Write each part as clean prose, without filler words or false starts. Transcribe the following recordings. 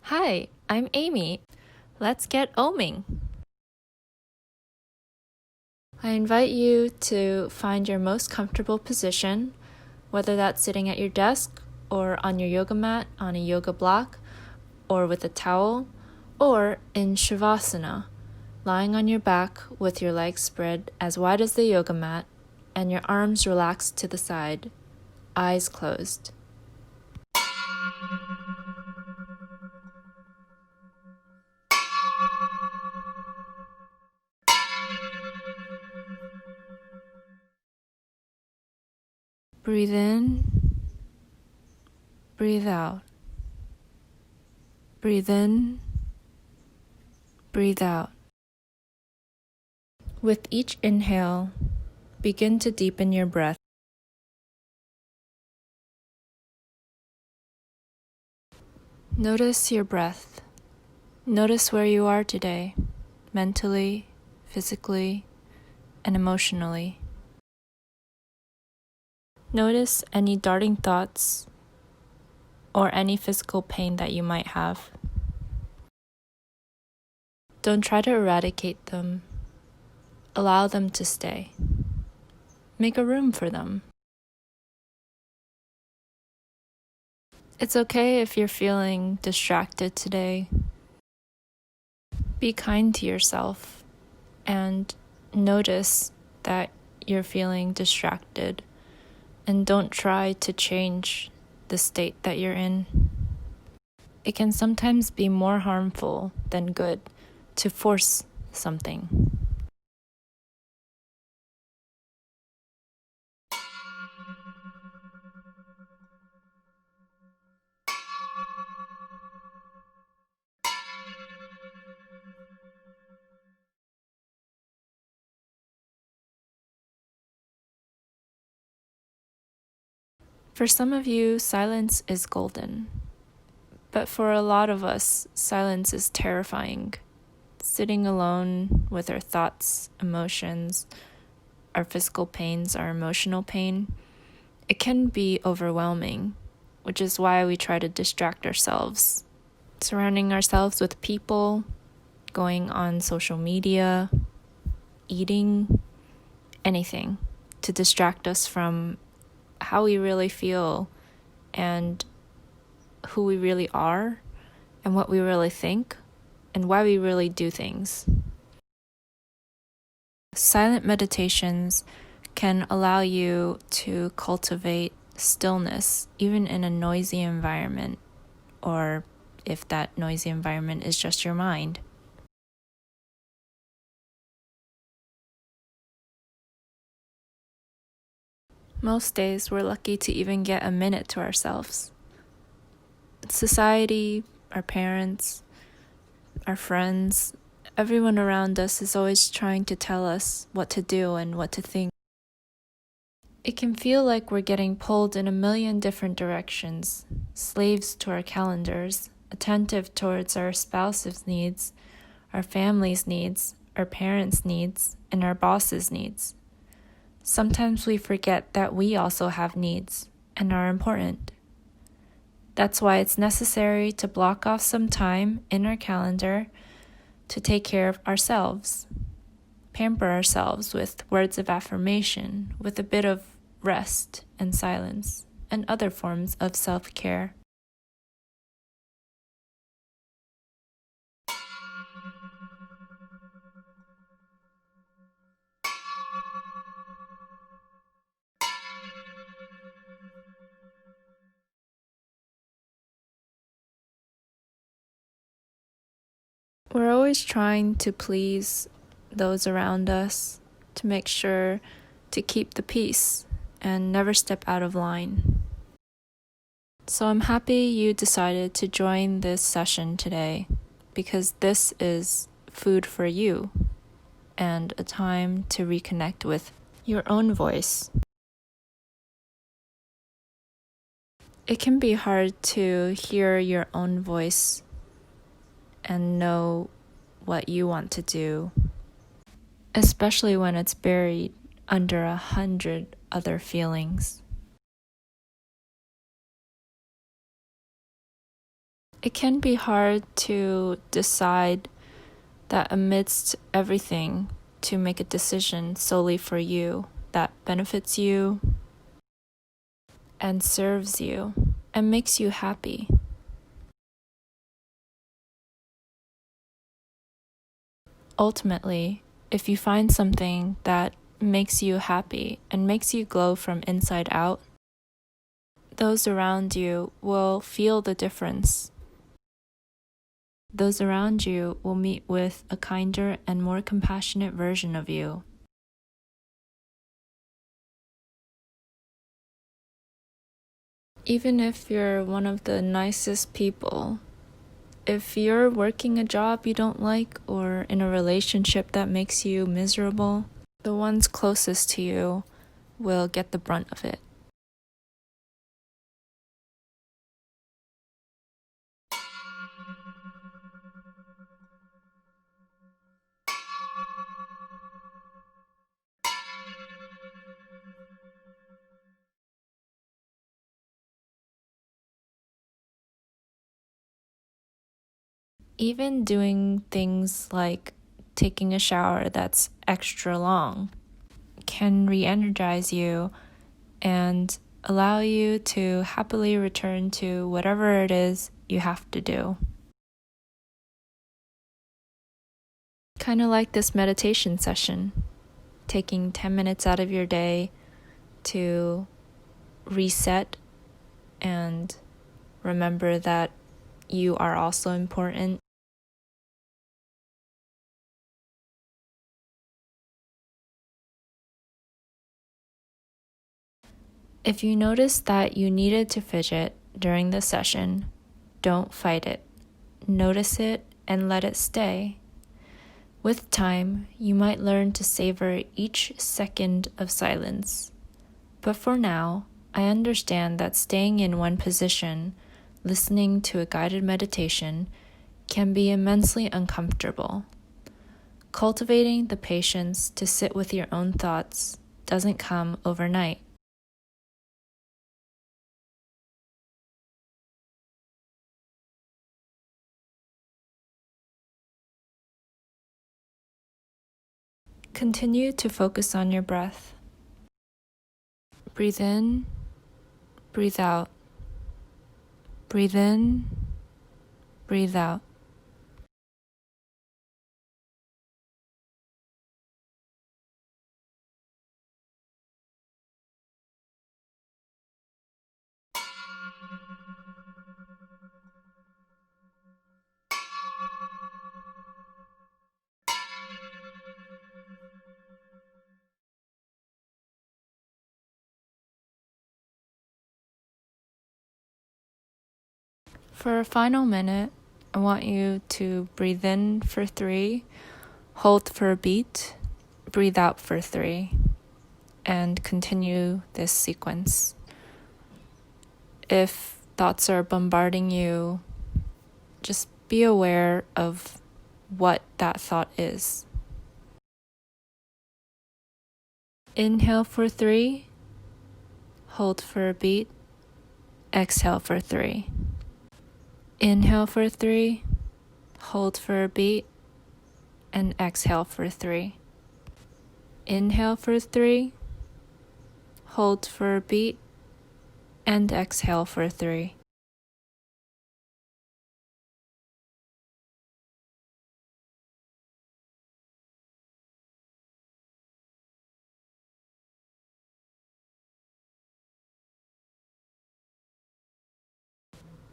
Hi, I'm Amy. Let's get omming. I invite you to find your most comfortable position, whether that's sitting at your desk or on your yoga mat on a yoga block or with a towel, or in Shavasana, lying on your back with your legs spread as wide as the yoga mat and your arms relaxed to the side, eyes closed. Breathe in, breathe out. Breathe in, breathe out. With each inhale, begin to deepen your breath. Notice your breath. Notice where you are today, mentally, physically, and emotionally. Notice any darting thoughts or any physical pain that you might have. Don't try to eradicate them. Allow them to stay. Make a room for them. It's okay if you're feeling distracted today. Be kind to yourself and notice that you're feeling distracted, and don't try to change the state that you're in. It can sometimes be more harmful than good to force something. For some of you, silence is golden. But for a lot of us, silence is terrifying. Sitting alone with our thoughts, emotions, our physical pains, our emotional pain, it can be overwhelming, which is why we try to distract ourselves. Surrounding ourselves with people, going on social media, eating, anything to distract us from how we really feel and who we really are and what we really think and why we really do things. Silent meditations can allow you to cultivate stillness even in a noisy environment, or if that noisy environment is just your mind. Most days we're lucky to even get a minute to ourselves. Society, our parents, our friends, everyone around us is always trying to tell us what to do and what to think. It can feel like we're getting pulled in a million different directions, slaves to our calendars, attentive towards our spouse's needs, our family's needs, our parents' needs, and our boss's needs. Sometimes we forget that we also have needs and are important. That's why it's necessary to block off some time in our calendar to take care of ourselves, pamper ourselves with words of affirmation, with a bit of rest and silence, and other forms of self-care. We're always trying to please those around us, to make sure to keep the peace and never step out of line. So I'm happy you decided to join this session today, because this is food for you and a time to reconnect with your own voice. It can be hard to hear your own voice and know what you want to do, especially when it's buried under 100 other feelings. It can be hard to decide that amidst everything to make a decision solely for you that benefits you and serves you and makes you happy. Ultimately, if you find something that makes you happy and makes you glow from inside out, those around you will feel the difference. Those around you will meet with a kinder and more compassionate version of you. Even if you're one of the nicest people, if you're working a job you don't like or in a relationship that makes you miserable, the ones closest to you will get the brunt of it. Even doing things like taking a shower that's extra long can re-energize you and allow you to happily return to whatever it is you have to do. Kind of like this meditation session, taking 10 minutes out of your day to reset and remember that you are also important. If you notice that you needed to fidget during the session, don't fight it. Notice it and let it stay. With time, you might learn to savor each second of silence. But for now, I understand that staying in one position, listening to a guided meditation, can be immensely uncomfortable. Cultivating the patience to sit with your own thoughts doesn't come overnight. Continue to focus on your breath. Breathe in, breathe out. Breathe in, breathe out. For a final minute, I want you to breathe in for 3, hold for a beat, breathe out for 3, and continue this sequence. If thoughts are bombarding you, just be aware of what that thought is. Inhale for 3, hold for a beat, exhale for 3. Inhale for 3, hold for a beat, and exhale for 3. Inhale for 3, hold for a beat, and exhale for 3.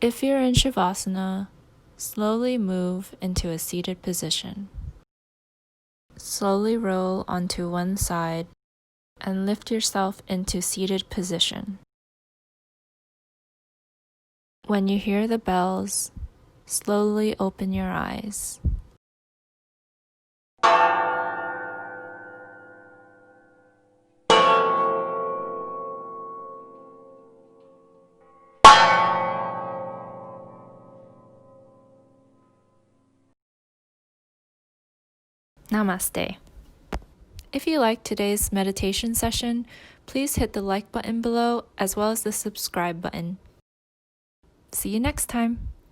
If you're in Shavasana, slowly move into a seated position. Slowly roll onto one side and lift yourself into seated position. When you hear the bells, slowly open your eyes. Namaste. If you liked today's meditation session, please hit the like button below as well as the subscribe button. See you next time.